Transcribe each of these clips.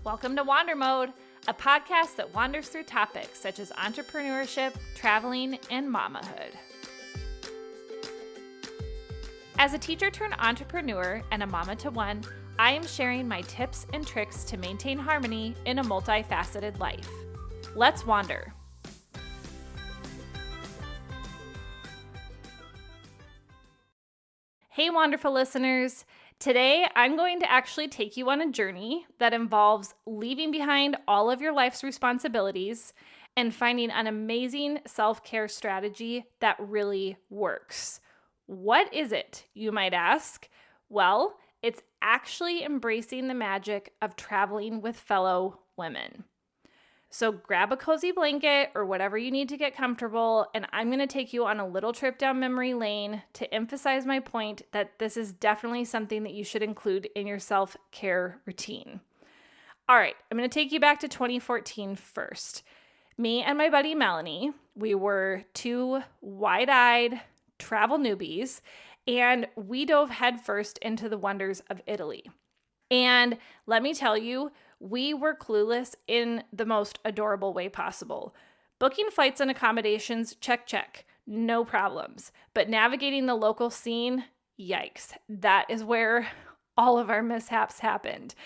Welcome to Wander Mode, a podcast that wanders through topics such as entrepreneurship, traveling, and mamahood. As a teacher turned entrepreneur and a mama to one, I am sharing my tips and tricks to maintain harmony in a multifaceted life. Let's wander. Hey, wonderful listeners. Today, I'm going to actually take you on a journey that involves leaving behind all of your life's responsibilities and finding an amazing self-care strategy that really works. What is it, you might ask? Well, it's actually embracing the magic of traveling with fellow women. So grab a cozy blanket or whatever you need to get comfortable, and I'm going to take you on a little trip down memory lane to emphasize my point that this is definitely something that you should include in your self-care routine. All right, I'm going to take you back to 2014 first. Me and my buddy Melanie, we were two wide-eyed travel newbies, and we dove headfirst into the wonders of Italy. And let me tell you, we were clueless in the most adorable way possible. Booking flights and accommodations, check, no problems. But navigating the local scene, yikes. That is where all of our mishaps happened.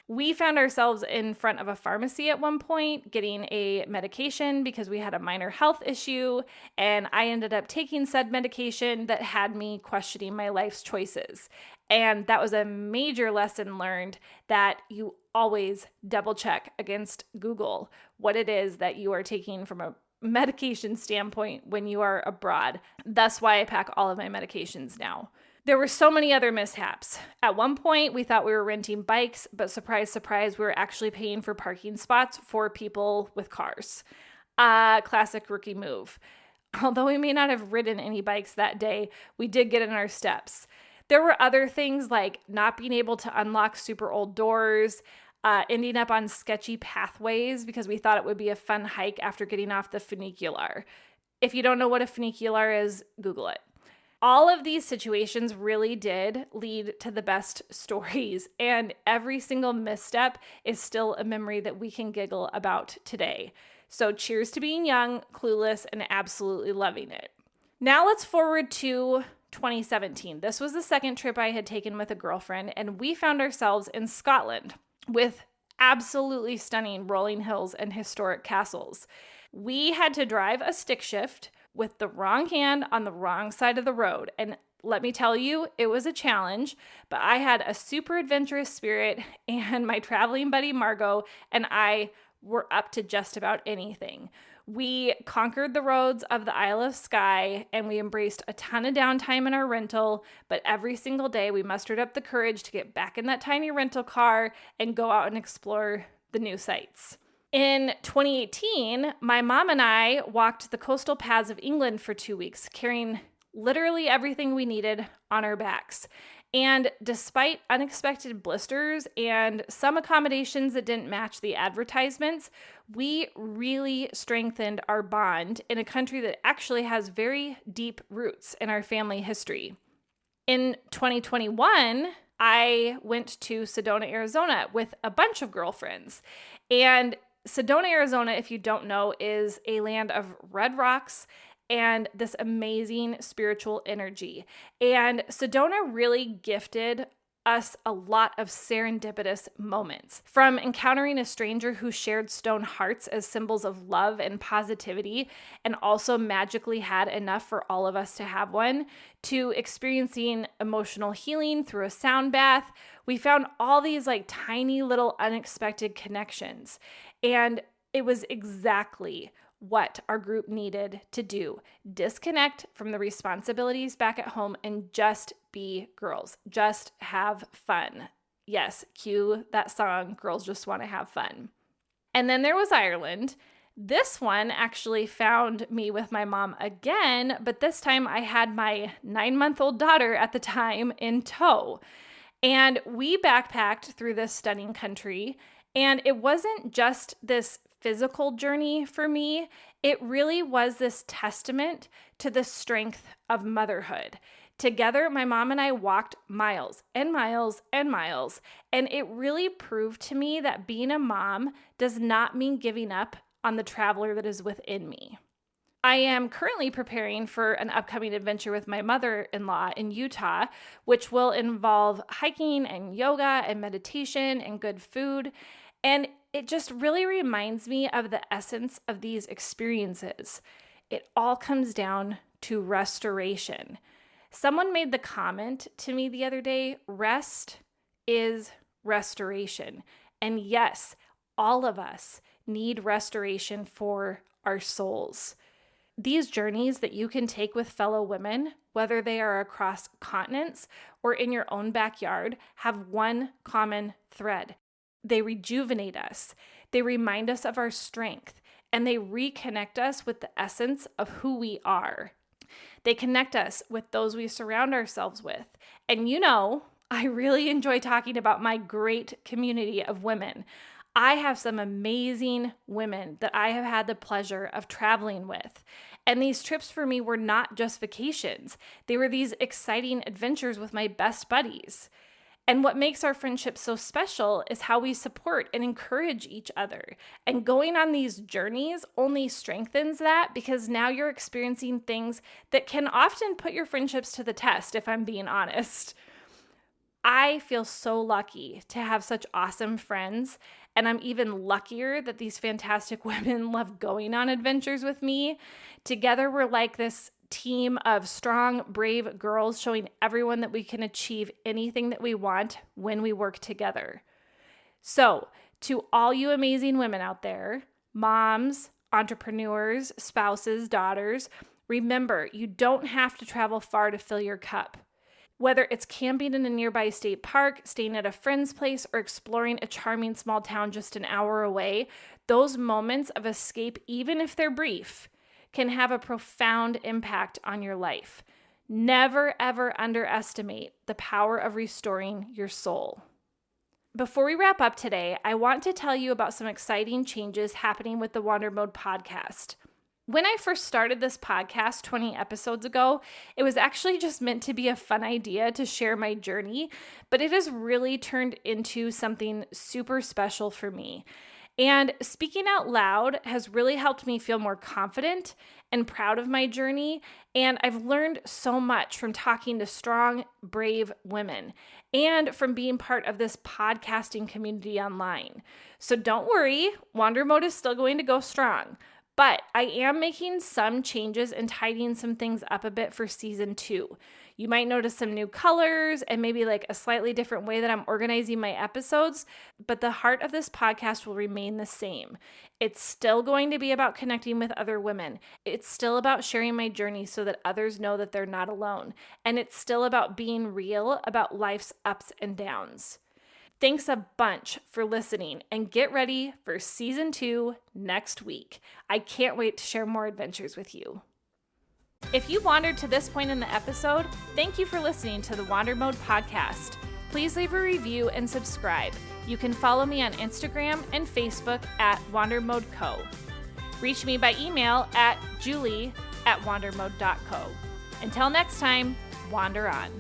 We found ourselves in front of a pharmacy at one point getting a medication because we had a minor health issue, and I ended up taking said medication that had me questioning my life's choices. And that was a major lesson learned that you always double check against Google what it is that you are taking from a medication standpoint when you are abroad. That's why I pack all of my medications now. There were so many other mishaps. At one point, we thought we were renting bikes, but surprise, surprise, we were actually paying for parking spots for people with cars. Classic rookie move. Although we may not have ridden any bikes that day, we did get in our steps. There were other things like not being able to unlock super old doors, ending up on sketchy pathways because we thought it would be a fun hike after getting off the funicular. If you don't know what a funicular is, Google it. All of these situations really did lead to the best stories, and every single misstep is still a memory that we can giggle about today. So cheers to being young, clueless, and absolutely loving it. Now let's forward to 2017. This was the second trip I had taken with a girlfriend, and we found ourselves in Scotland with absolutely stunning rolling hills and historic castles. We had to drive a stick shift with the wrong hand on the wrong side of the road. And let me tell you, it was a challenge, but I had a super adventurous spirit, and my traveling buddy Margot and I were up to just about anything. We conquered the roads of the Isle of Skye, and we embraced a ton of downtime in our rental, but every single day we mustered up the courage to get back in that tiny rental car and go out and explore the new sights. In 2018, my mom and I walked the coastal paths of England for 2 weeks, carrying literally everything we needed on our backs. And despite unexpected blisters and some accommodations that didn't match the advertisements, we really strengthened our bond in a country that actually has very deep roots in our family history. In 2021, I went to Sedona, Arizona with a bunch of girlfriends. And Sedona, Arizona, if you don't know, is a land of red rocks and this amazing spiritual energy. And Sedona really gifted us a lot of serendipitous moments. From encountering a stranger who shared stone hearts as symbols of love and positivity and also magically had enough for all of us to have one, to experiencing emotional healing through a sound bath, we found all these tiny little unexpected connections. And it was exactly what our group needed to do. Disconnect from the responsibilities back at home and just be girls. Just have fun. Yes, cue that song, Girls Just Want to Have Fun. And then there was Ireland. This one actually found me with my mom again, but this time I had my 9-month-old daughter at the time in tow. And we backpacked through this stunning country, and it wasn't just this physical journey for me. It really was this testament to the strength of motherhood. Together, my mom and I walked miles and miles and miles, and it really proved to me that being a mom does not mean giving up on the traveler that is within me. I am currently preparing for an upcoming adventure with my mother-in-law in Utah, which will involve hiking and yoga and meditation and good food. And it just really reminds me of the essence of these experiences. It all comes down to restoration. Someone made the comment to me the other day, rest is restoration. And yes, all of us need restoration for our souls. These journeys that you can take with fellow women, whether they are across continents or in your own backyard, have one common thread. They rejuvenate us, they remind us of our strength, and they reconnect us with the essence of who we are. They connect us with those we surround ourselves with. And I really enjoy talking about my great community of women. I have some amazing women that I have had the pleasure of traveling with. And these trips for me were not just vacations. They were these exciting adventures with my best buddies. And what makes our friendship so special is how we support and encourage each other. And going on these journeys only strengthens that, because now you're experiencing things that can often put your friendships to the test, if I'm being honest. I feel so lucky to have such awesome friends, and I'm even luckier that these fantastic women love going on adventures with me. Together, we're like this team of strong, brave girls showing everyone that we can achieve anything that we want when we work together. So, to all you amazing women out there, moms, entrepreneurs, spouses, daughters, remember, you don't have to travel far to fill your cup. Whether it's camping in a nearby state park, staying at a friend's place, or exploring a charming small town just an hour away, those moments of escape, even if they're brief, can have a profound impact on your life. Never, ever underestimate the power of restoring your soul. Before we wrap up today, I want to tell you about some exciting changes happening with the Wander Mode podcast. When I first started this podcast 20 episodes ago, it was actually just meant to be a fun idea to share my journey, but it has really turned into something super special for me. And speaking out loud has really helped me feel more confident and proud of my journey. And I've learned so much from talking to strong, brave women and from being part of this podcasting community online. So don't worry, Wander Mode is still going to go strong. But I am making some changes and tidying some things up a bit for season 2. You might notice some new colors and maybe like a slightly different way that I'm organizing my episodes, but the heart of this podcast will remain the same. It's still going to be about connecting with other women. It's still about sharing my journey so that others know that they're not alone. And it's still about being real about life's ups and downs. Thanks a bunch for listening, and get ready for season 2 next week. I can't wait to share more adventures with you. If you wandered to this point in the episode, thank you for listening to the Wander Mode podcast. Please leave a review and subscribe. You can follow me on Instagram and Facebook at wandermodeco. Reach me by email at julie@wandermode.co. Until next time, wander on.